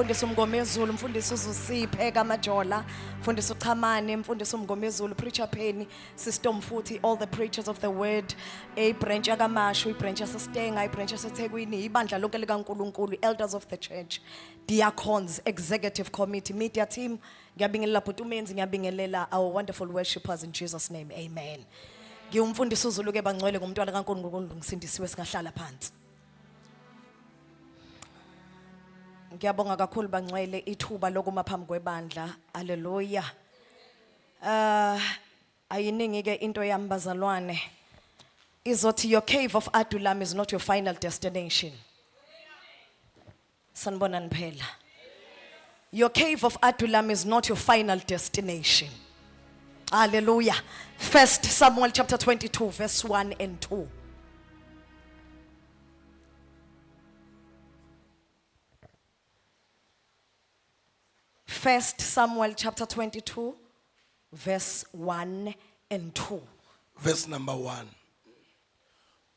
Mfundisi uMngomezulu, mfundisi uZusiphe kaMajola, mfundisi uChamane, mfundisi uMngomezulu, preacher Penny, Sister Mfuthi, all the preachers of the word, a branch yakaMashu, branch yaseStenga, branch yaseThekwini, ibandla lonke likaNkulunkulu, elders of the church, diacons, executive committee, media team, ngiyabingelela bhuti uMenzi, ngiyabingelela our wonderful worshipers in Jesus name. Amen. Ngiyumfundisi uZulu ke bangcwele ngumntwana kaNkulunkulu ngisindisiwe singahlala phansi. Ngiyabonga kakhulu bangcwele ithuba lokuma phambi kwebandla. Haleluya. Ayiningi ke into yami bazalwane. Izothi your cave of Adullam is not your final destination. Sanibona niphela. Your cave of Adullam is not your final destination. Hallelujah. 1 Samuel chapter 22 verse 1 and 2. First Samuel chapter 22 verse 1 and 2. Verse number 1.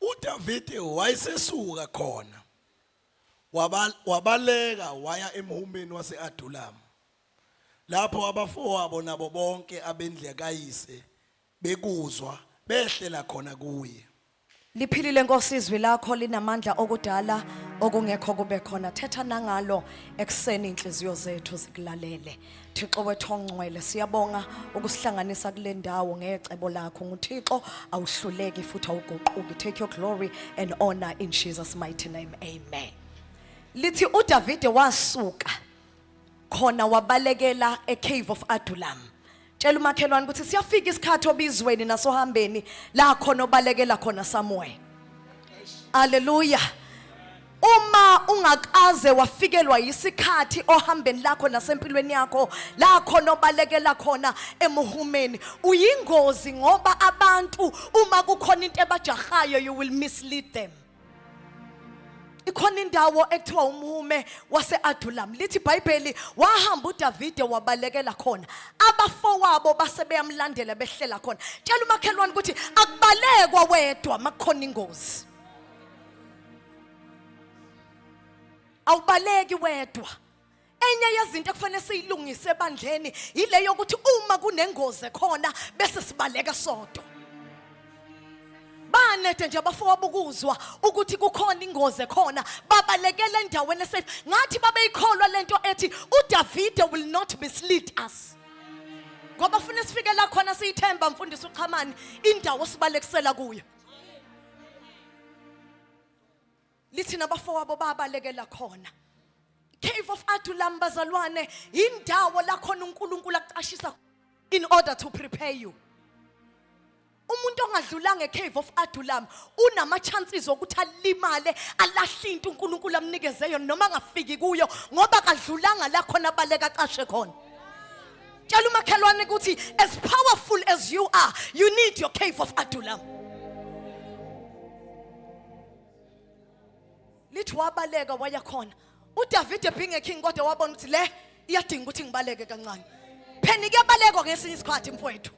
uDavide wayesesuka khona wabaleka waya emhumeni wase-Adulam lapho abafowabo nabo bonke abendle kayise bekuzwa behlela khona kuye. Liphilile Nkosi izwi lakho linamandla okudala okungekho kube khona. Thetha nangalo ekseni inhliziyo zethu zikulalele. Thixo wethu ongcwele siyabonga ukusihlanganisa kule ndawo ngecebo lakho. nguThixo awuhluleki futhi awuguquki. Take your glory and honor in Jesus mighty name. Amen. Lithi uDavide wasuka khona wabalekela a cave of Adullam. Tshela umakhelwane ukuthi siyafika isikhathi obizweni nasohambeni la khona obalekela khona somewhere. Hallelujah. Uma ungakaze wafikelwa yisikhathi ohambeni lakho nasempilweni yakho la khona obalekela khona emuhumeni uyingozi ngoba abantu uma kukhona into ebajahayo you will mislead them. Ikhona indawo ekuthiwa umhume wase-Adullam. Lithi iBhayibheli wahamba uDavide wabalekela khona. Abafowabo basebeyamlandela behlela khona. Tshela umakhelwane ukuthi akubalekwa wedwa makukhona ingozi. Awubaleki wedwa. Enye yezinto ekufanele siyilungise ebandleni ile yokuthi uma kunengozi khona bese sibaleka sodwa. Banete nje abafowabo ukuzwa ukuthi kukhona ingozi khona babalekela endaweni esafe ngathi babeyikholwa lento ethi uDavide will not mislead us. Ngoba ufuna sifike la khona siyithemba mfundisi uChamane indawo sibalekisela kuyo. Lithi nabafowabo babalekela khona. Cave of Adullam bazalwane indawo la khona uNkulunkulu aqashisa in order to prepare you. Umuntu ongadlulanga eCave of Adullam unama chances ukuthi alimale alahle into uNkulunkulu amnikezeyo noma angafiki kuyo ngoba kadlulanga la khona baleka qashe khona. Tshela umakhelwane ukuthi as powerful as you are you need your cave of Adullam. Lithi wabaleka waya khona uDavide being a king kodwa wabona ukuthi le iyadinga ukuthi ngibaleke kancane. Pheni kuyabalekwa ngesinye isikhathi mfowethu.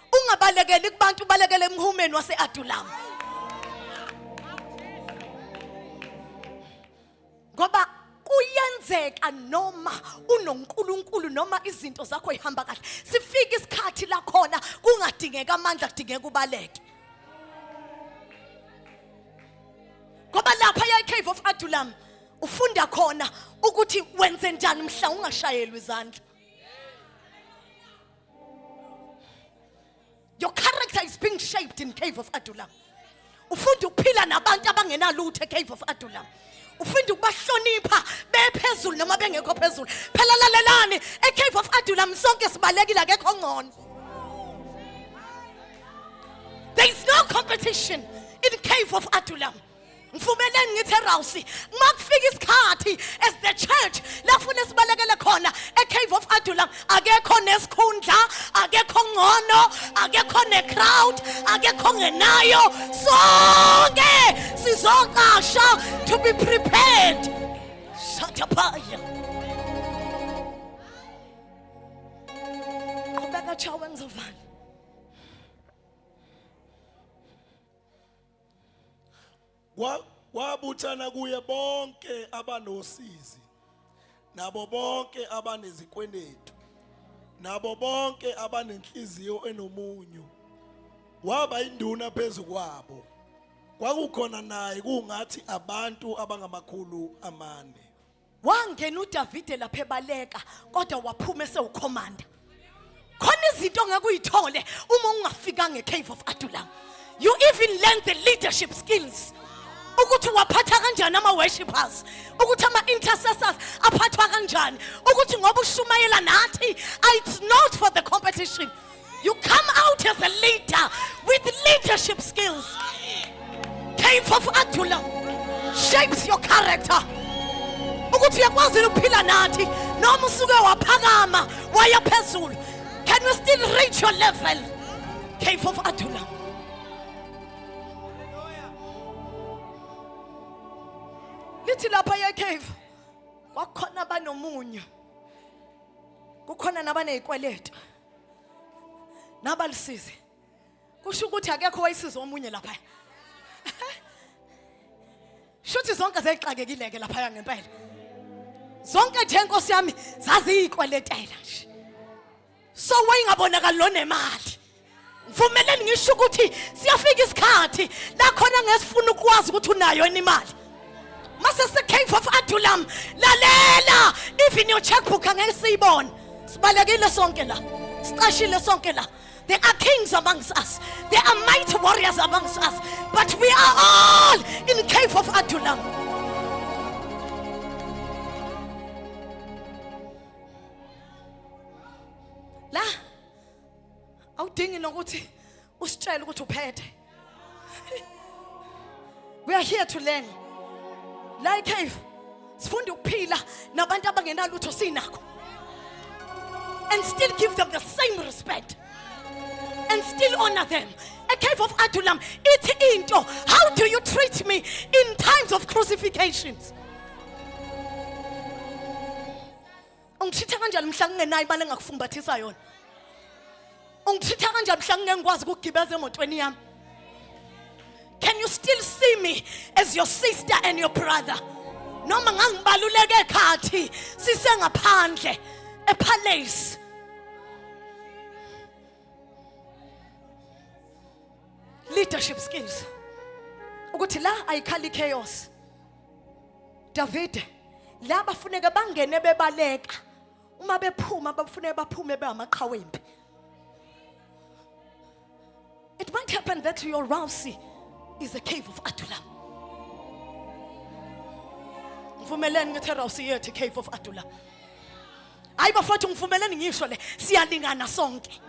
Ungabalekeli kubantu balekele emhumeni wase-Adullam. Ngoba kuyenzeka noma unoNkulunkulu noma izinto zakho ihamba kahle sifika isikhathi la khona kungadingeka amandla kudingeka ubaleke. Ngoba lapha eCave of Adullam ufunda khona ukuthi wenze njani mhla ungashayelwa izandla. Your character is being shaped in Cave of Adullam. Ufunda ukuphila nabantu abangenalutho eCave of Adullam. Ufunda ukubahlonipha bephezulu noma bengekho phezulu. Phela lalelani eCave of Adullam sonke sibalekile akekho ngcono. There is no competition in Cave of Adullam. Mfumeleni ngithi Rawsi makufika isikhathi as the church lafuna sibalekele khona eCave of Adullam akekho nesikhundla akekho ngcono akekho necrowd akekho ngenayo sonke sizoqasha to be prepared. Shut up. Kubeka chawe ngizovana. Wabuthana kuye bonke abanosizi nabo bonke abanezikwenetu nabo bonke abanenhliziyo enomunyu waba induna phezukwabo kwakukhona naye kungathi abantu abangamakhulu amane wangena uDavide lapha ebaleka kodwa waphuma esewukhomanda khona izinto ongeke uyithole uma ungafika ngeCave of Adullam. You even learn the leadership skills ukuthi waphatha kanjani ama worshipers ukuthi ama intercessors aphathwa kanjani ukuthi ngoba ushumayela nathi it's not for the competition. You come out as a leader with leadership skills. Cave of Adullam shapes your character ukuthi uyakwazi ukuphila nathi noma usuke waphakama waya phezulu. Can you still reach your level? Cave of Adullam. Lithi lapha eCave kwakhona abanomunyu kukhona nabanezikweletu nabalisize kusho ukuthi akekho wayisiza omunye lapha shuthi zonke zayixakekile ke lapha ngempela zonke nje inkosi yami zaziyikweletela nje so wayingabonakala lo nemali mvumeleni ngisho ukuthi siyafika isikhathi la khona ngesifuna ukwazi ukuthi unayo imali mase se Cave of Adullam lalela even your checkbook angeke siyibone sibalekile sonke la siqashile sonke la. There are kings amongst us. There are mighty warriors amongst us. But we are all in the Cave of Adullam. La awudingi nokuthi usitshele ukuthi uphethe. We are here to learn. La eCave sifunda ukuphila nabantu abangenalutho sinakho. And still give them the same respect. And still honor them. A Cave of Adullam. Ithi into. How do you treat me in times of crucifixions? Ungithitha kanjani mhla ngingenayo imali engakufumbathisa yona? Ungithitha kanjani mhla ngingekwazi ukugibeza emotweni yami? Can you still see me as your sister and your brother? Noma ngangibaluleke ekhathi sisengaphandle epalace. Leadership skills. Ukuthi la ayikhali chaos. David la bafuneka bangene bebaleka. Uma bephuma bafuneka baphume beamaqhawembi. It might happen that your Ramsey is a Cave of Adullam. Mvumeleni ngithi Ramsey yethu Cave of Adullam. Hayi bafowethu ngivumeleni ngisho le siyalingana sonke.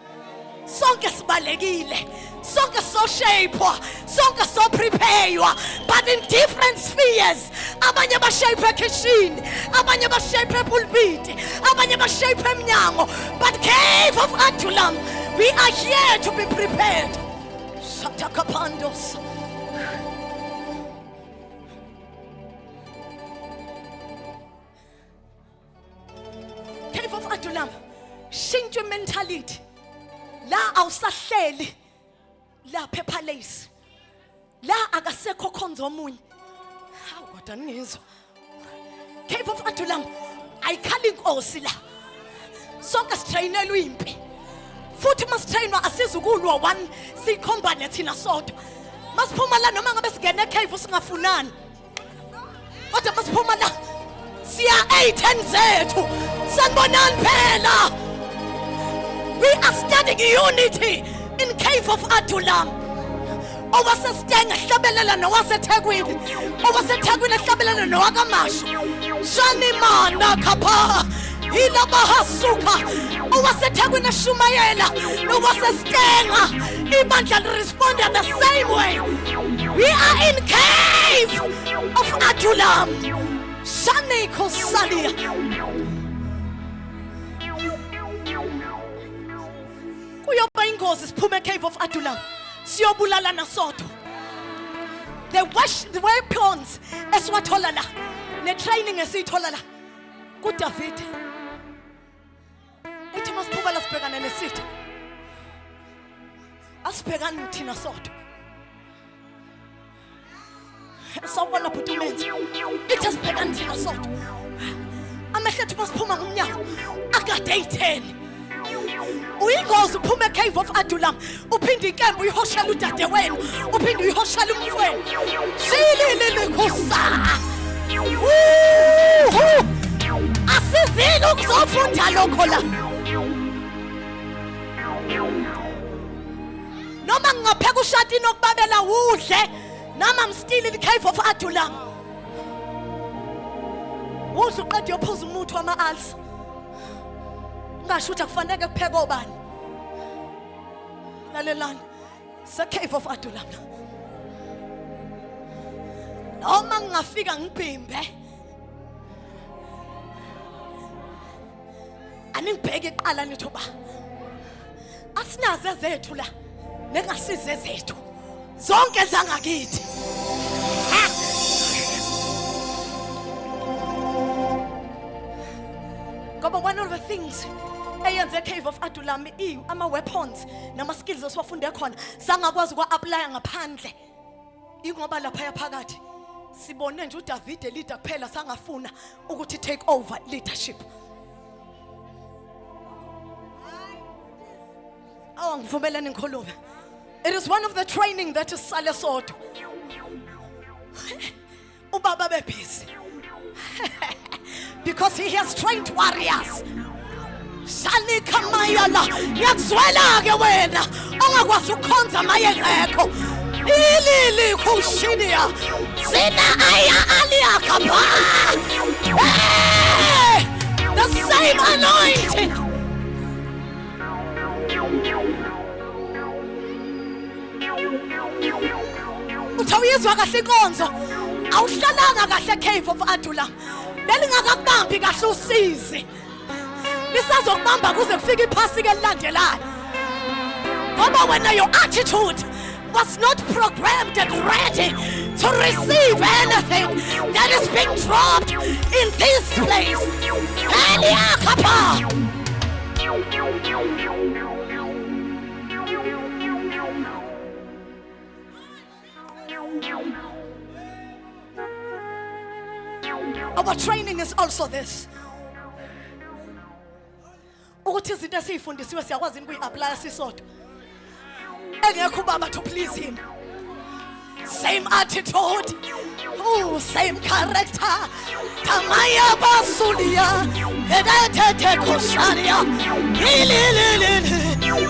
Sonke sibalekile, sonke so shapewa, sonke so preparewa, but in different spheres. Abanye ba shape ekitchen, abanye ba shape epulpit, abanye ba shape emnyango. But Cave of Adullam, we are here to be prepared. Shatakapandos. Cave of Adullam, change your mentality. La awusahleli la palace la akasekho khonzo omunye hawu kodwa ningizwa Cave of Adullam ayikhali inkosi la sonke sitrainelwa impi futhi masitrainwa asizukulwa one sikhombane thina sodwa masiphuma la noma ngabe singene eCave singafunani kodwa masiphuma la siya 8 zethu sanibonani phela. We are studying unity in Cave of Adullam. Owasestenga hlabelela nowaseThekwini. OwaseThekwini hlabelela nowakaMashu. Shani mana kapha. Hila bahasuka. OwaseThekwini shumayela nowasestenga. Ibandla respond the same way. We are in Cave of Adullam. Shani kosalia. Kuyoba ingozi siphume eCave of Adullam siyobulala nasodwa. The weapons esiwathola la ne-training esiyithola la kuDavid ethi masiphuma la sibhekane nesitha asibhekani thina sodwa sawubona bhuti umenzi ithi asibhekani thina sodwa amehlethu masiphuma ngomnyango akade eyi-10 uyingozi uphuma eCave of Adullam uphinde inkembu uyihoshela udade wenu uphinde uyihoshela umfowenu silililikusa asizini ukuzofunda lokho la noma ngingapheka ushati nokubabela udle nama I'm still in the Cave of Adullam udle uqede uyophuza umuthi wama-alsa ngasho ukuthi akufanele kupheke obani lalelani se-Cave of Adullam noma ngingafika ngibhimbe aningibheke iqala nithi uba asinaze zethu la nengasize zethu zonke zangakithi ngoba one of the things eyenze eCave of Adullam ama-weapons nama-skills esiwafunde khona sangakwazi ukwa-aplya ngaphandle ingoba laphaya phakathi sibone nje uDavide leader kuphela sangafuna ukuthi take over leadership. Ngivumelani ngikhulume. It is one of the training that is sale sodo. Ubaba bebhizi. Because he has trained warriors. Shanika mayala yakuzwela ke wena ongakwazi ukukhonza maye ngekho. Ilili kushinia sina aya aliyakapha. The same anointing. Uthawuyizwa kahle inkonzo awuhlalanga kahle eCave of Adullam belingakakubambi kahle usizi lisazokubamba kuze kufike iphasika elilandelayo ngoba wena your attitude was not programmed and ready to receive anything that is being dropped in this place. Our training is also this. Ukuthi izinto esifundisiwe siyakwazi ukuyi-apply sisodwa. Engekho ubaba to please him. Same attitude. Same character. Tamaya basulia. Edete kosharia.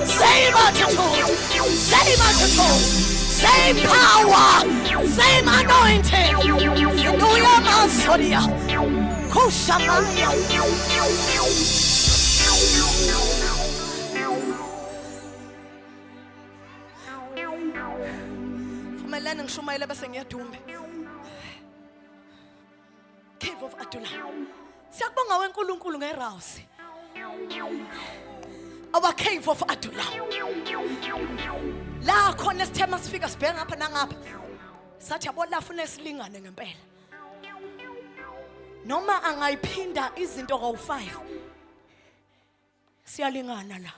Same attitude. Same attitude. Same power. Same anointing. Yuya basulia. Koshamaya. Fumelani ngishumayela bese ngiyadumbe. Cave of Adullam. Siyakubonga weNkulunkulu ngeRawsi. Our Cave of Adullam. La khona sithema sifika sibheka ngapha nangapha. Sathi yabo la funa isilingane ngempela. Noma angayiphinda izinto ka-5. Siyalingana la.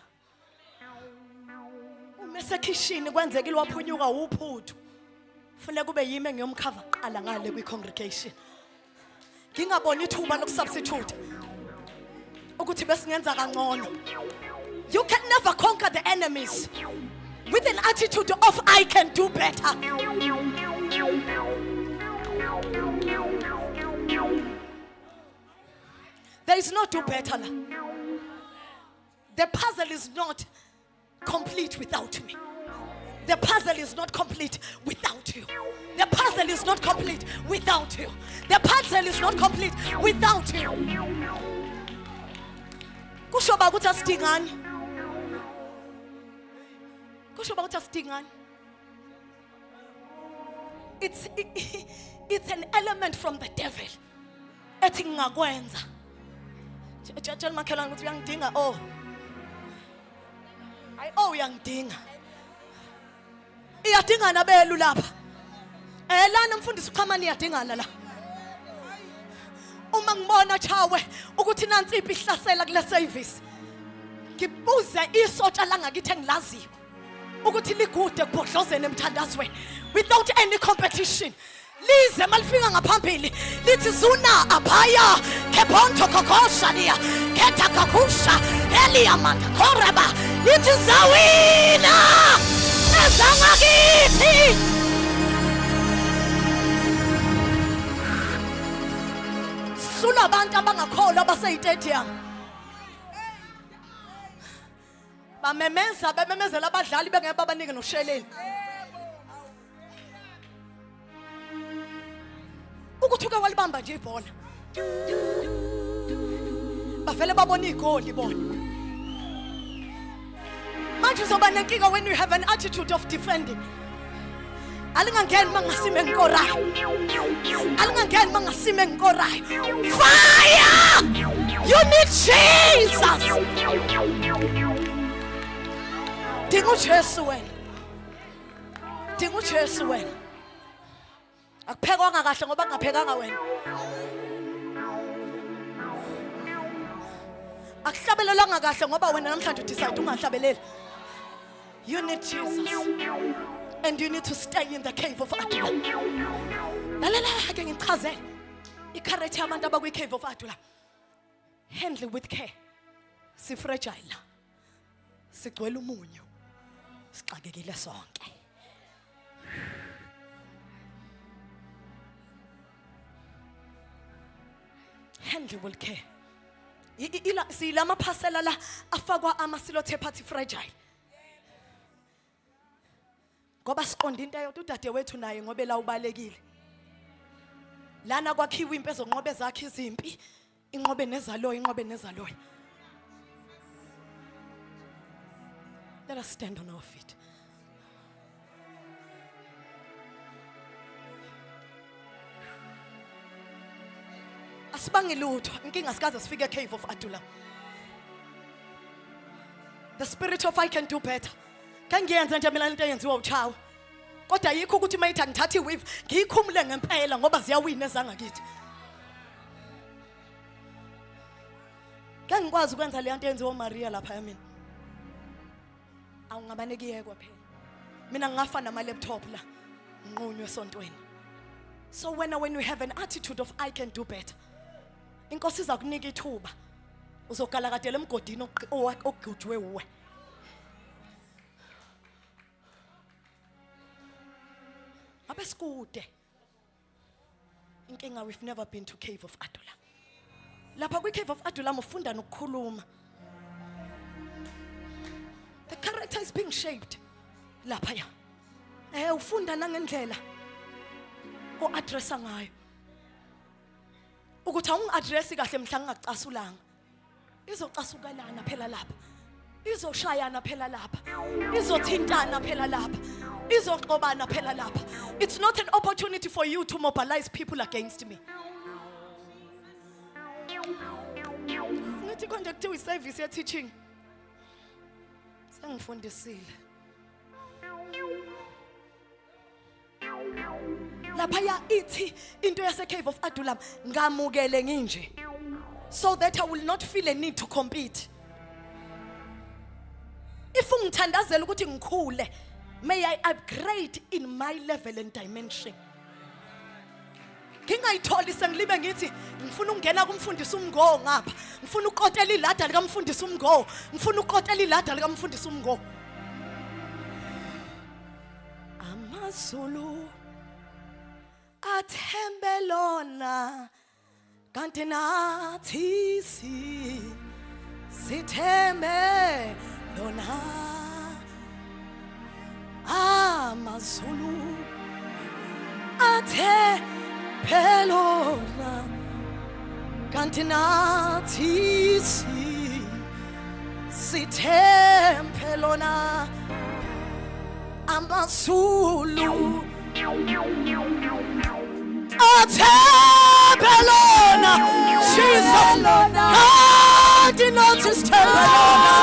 Umese kitchen kwenzekile waphunyuka uphuthu. Fune kube yimi engiyomkhava qala ngale kwi-congregation. Ngingaboni ithuba lokusubstitute. Ukuthi besingenza kangcono. You can never conquer the enemies with an attitude of I can do better. There is no do better. The puzzle is not complete without me. The puzzle is not complete without you. The puzzle is not complete without you. The puzzle is not complete without you. Kusho ba ukuthi asidingani. Kusho ba ukuthi asidingani. It's an element from the devil. Ethi ngakwenza. Tshela makhelwane ukuthi uyangidinga uyangidinga. Iyadingana belu lapha. Lana mfundisi uqhamani iyadingana la. Uma ngibona chawe ukuthi nansi iphi ihlasela kule service. Ngibuze isotsha la ngakithi engilaziyo ukuthi ligude kubhodlozeni emthandazweni without any competition. lize malifika ngaphambili lithi zuna aphaya kebonto kokoshania keta kakusha elia manda koreba lithi zawina ezangakithi. Sula abantu abangakholwa abaseyitedium bememezela abadlali bengeke babanike nosheleni ukuthi uke walibamba nje ibhola bavele babona igoli bona. Manje uzoba nenkinga when you have an attitude of defending. Alingangeni mangasime ngikorayo, alingangeni mangasime ngikorayo. Fire! You need Jesus. Dingu Jesu wena, dingu Jesu wena. Akuphekanga kahle ngoba ngaphekanga wena. Akuhlabelelanga kahle ngoba wena namhlanje udecide ungahlabeleli. You need Jesus. And you need to stay in the cave of Adullam. Lalela ke ngichazela. I-character yabantu abakwi cave of Adullam. Handle with care. Si fragile. Sigcwele umunyu. Sixakekile sonke. Handle with care. Silama phasela la afakwa amasilothe party fragile. Ngoba siqonda into ayodwa udadewethu naye ngoba la ubalekile. Lana kwakhiwa impi ezonqobe zakhe izimpi, inqobe nezaloya. Let us stand on our feet. Asibangi lutho, inkinga sikaze sifike cave of Adullam. The spirit of I can do better. Kangiyenza nje mina into eyenziwa uchawa. Kodwa yikho ukuthi mayithi ngithatha iwave, ngiyikhumule ngempela ngoba ziyawina ezangakithi. Ngikwazi ukwenza le nto eyenziwa uMaria lapha yamina. Awungabaneki yekwa phela. Mina ngafa nama laptop la. Nqunywe esontweni. So when you have an attitude of I can do better, inkosi iza kunika ithuba. Uzogalakadela emgodini ogujwe uwe. Abesikude. Inkinga we've never been to cave of Adullam. Lapha kwi cave of Adullam ufunda nokukhuluma. The character is being shaped. Lapha ya. Ufunda nangendlela o-addressa ngayo. Ukuthi awungi-addressi kahle mhla ngingacasulanga. Izocasukelana phela lapha. Izoshayana phela lapha. Izothintana phela lapha. Izoxobana phela lapha. It's not an opportunity for you to mobilize people against me. Ngithi konje kuthiwa i-service ye-teaching. Sengifundisile. Lapha ya ithi into yase cave of Adullam ngamukele nginje, so that I will not feel a need to compete. If ungithandazela ukuthi ngikhule, may I upgrade in my level and dimension. Ngingayitholi sengilibe ngithi ngifuna ukungena kumfundisi umngo ngapha, ngifuna ukotela iladda lika mfundisi umngo, ngifuna ukotela iladda lika mfundisi umngo. Amazulu athembelona kanti nathi sithembe lona. Amazulu athembelona kanti nathi sithembe lona. Amazulu athembelona Jesus kanti nathi sithembelona.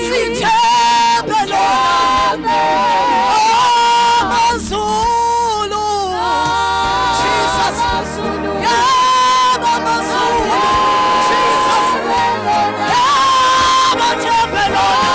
Sithembelona Amazulu Jesus yeah Amazulu Jesus yeah athembelona.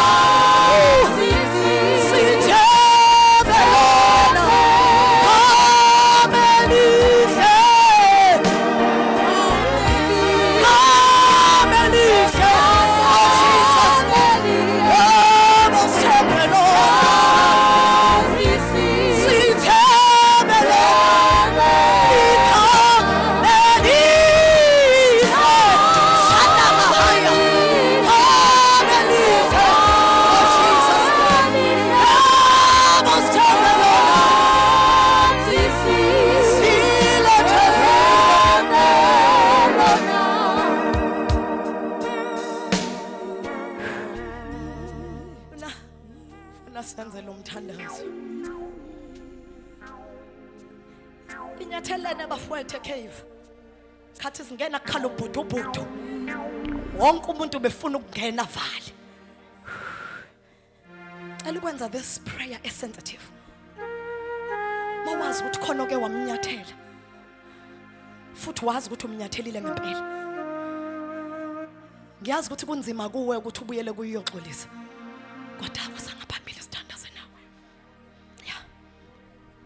Senzele umthandazo. Inyathelene bafowethu cave. Khathi singena kukhala ubhudubudu. Wonke umuntu befuna ukungena vale. Elikwenza this prayer is sensitive. Mawazi ukuthi khona ke wamnyathela. Futhi wazi ukuthi umnyathelile ngempela. Ngiyazi ukuthi kunzima kuwe ukuthi ubuyele kuyoxolisa. Kodwa awasangaphambili sithandaze nawe. Yeah.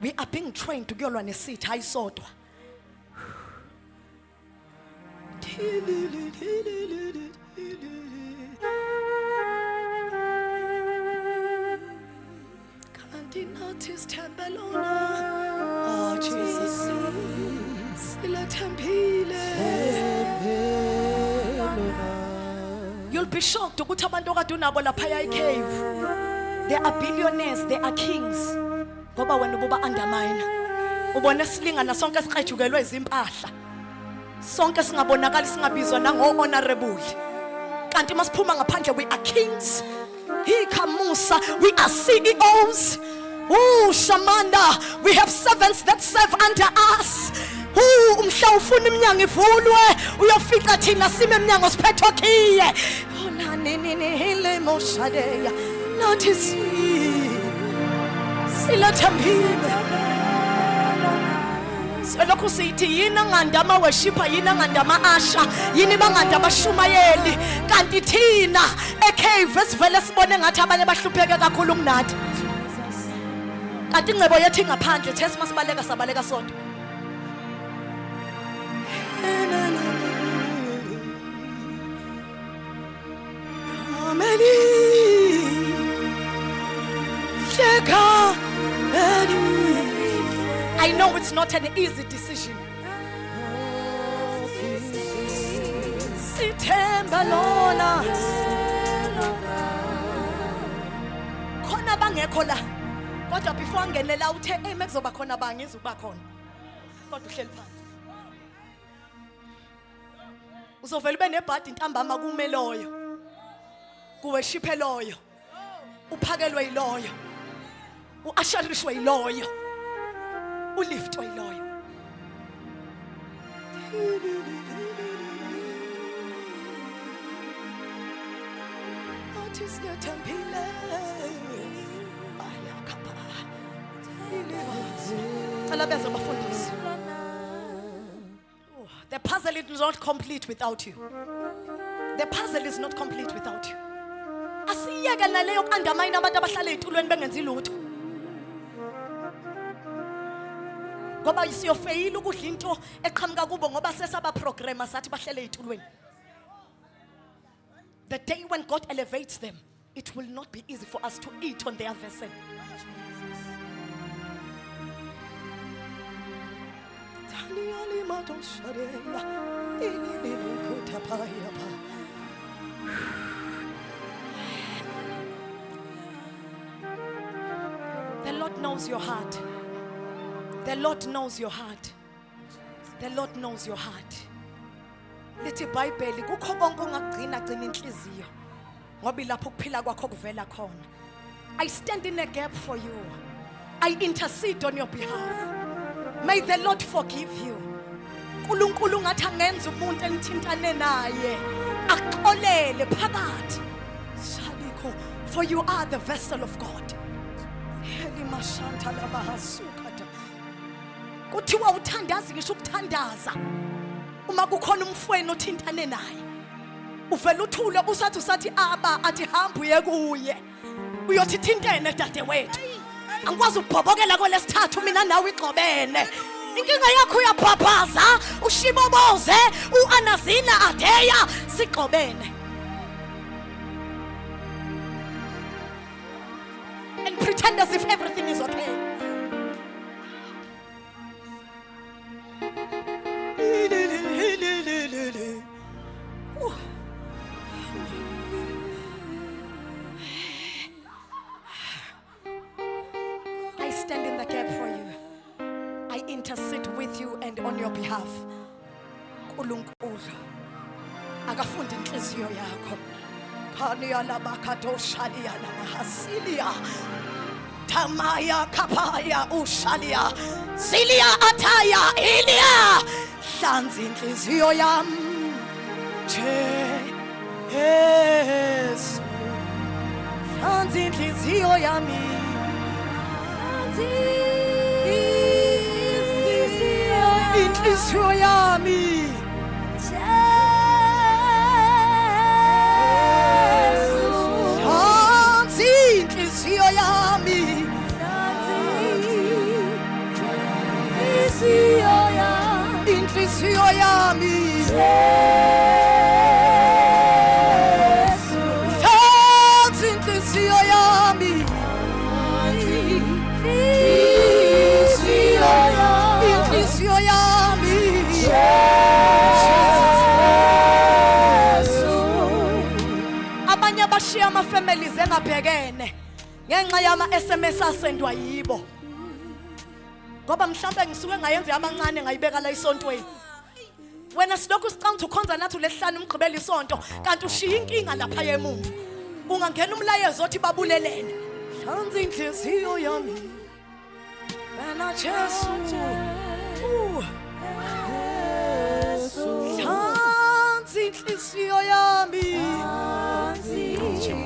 We are being trained to kuyolwa nesitha ayisodwa. Kanti nathi sithembelona. Oh Jesus. Silathembile. You'll be shocked ukuthi abantu okade unabo lapha eCave. They are billionaires, they are kings. Ngoba wena ububa undermine. Ubona silingana sonke siqejukelwe izimpahla. Sonke singabonakala singabizwa nango honorable. Kanti masiphuma ngaphandle we are kings. He Kamusa, we are CEOs. Oh Shamanda, we have servants that serve under us. Umhla ufuna iminyango ivulwe uyofika thina sime eminyango siphetho khiye. Ona nini hele moshadeya. Nathi silathambile. Selokhu sithi yina ngandama worshiper yina ngandama asha yini bangandama shumayeli kanti thina eCave esivele sibone ngathi abanye bahlupheke kakhulu kunathi. Kanti ingcebo yethu ingaphandle the masibaleka sabaleka sonke. I know it's not an easy decision. Sithemba lona. Khona bangekho la. Kodwa before ngenela uthe mekuzoba khona bangizuba khona. Kodwa uhleli phansi. Uzovela ube nebhadi intambama kumeloyo. Kuweshiphe loyo. Uphakelwe yiloyo. Uasharishwe yiloyo. Uliftwe yiloyo. Athi siyathembile. Ayakapha. Cela beze bafundisi. The puzzle is not complete without you. The puzzle is not complete without you. Asiyeke naleyo kandamine abantu abahlala ezitulweni bengenzi lutho. Ngoba isiyofeyila ukudla into eqhamuka kubo ngoba sesaba programmer sathi bahlele ezitulweni. The day when God elevates them, it will not be easy for us to eat on their vessel. The Lord knows your heart. The Lord knows your heart. The Lord knows your heart. Lithi iBhayibheli kukho konke ongagcina gcina inhliziyo. Ngoba lapho kuphila kwakho kuvela khona. I stand in a gap for you. I intercede on your behalf. May the Lord forgive you. uNkulunkulu ngathi angenza umuntu engithintane naye axolele phakathi. Shaliko, for you are the vessel of God. Heli mashanta labahasukata. Kuthiwa uthandazi ngisho ukuthandaza. Uma kukhona umfweni othintane naye. Uvela uthule usathi aba athi hamba uye kuye. Uyothi thintene dadewethu. Angikwazi ukubhobokela kwelesithathu mina nawe igqobene. Inkinga yakho uyabhabhaza ushiboboze uAnazina Adeya sigqobene. And pretend as if everything is okay. I stand in the gap for you. I intercede with you and on your behalf. uNkulunkulu akafundi inhliziyo yakho. Kania la bakato shalia la mahasilia. Tamaya kapaya ushalia. Silia ataya ilia. Hlanzi inhliziyo yami. Jesu. Hlanzi inhliziyo yami. Inhliziyo yami. Inhliziyo yami. Inhliziyo yami. Inhliziyo yami. Inhliziyo yami. Abanye bashiya ama-families engabhekene ngenxa yama-SMS asendwa yibo. Ngoba mhlawumbe ngisuke ngayenza amancane ngayibeka la isontweni. Wena silokhu sicanga ukhonza nathi lesihlanu umgqibela isonto kanti ushiya inkinga lapha emuva. Kungangena umlayezo othi babulelene. Hlanza inhliziyo yami. Wena Jesu. Hlanza inhliziyo yami.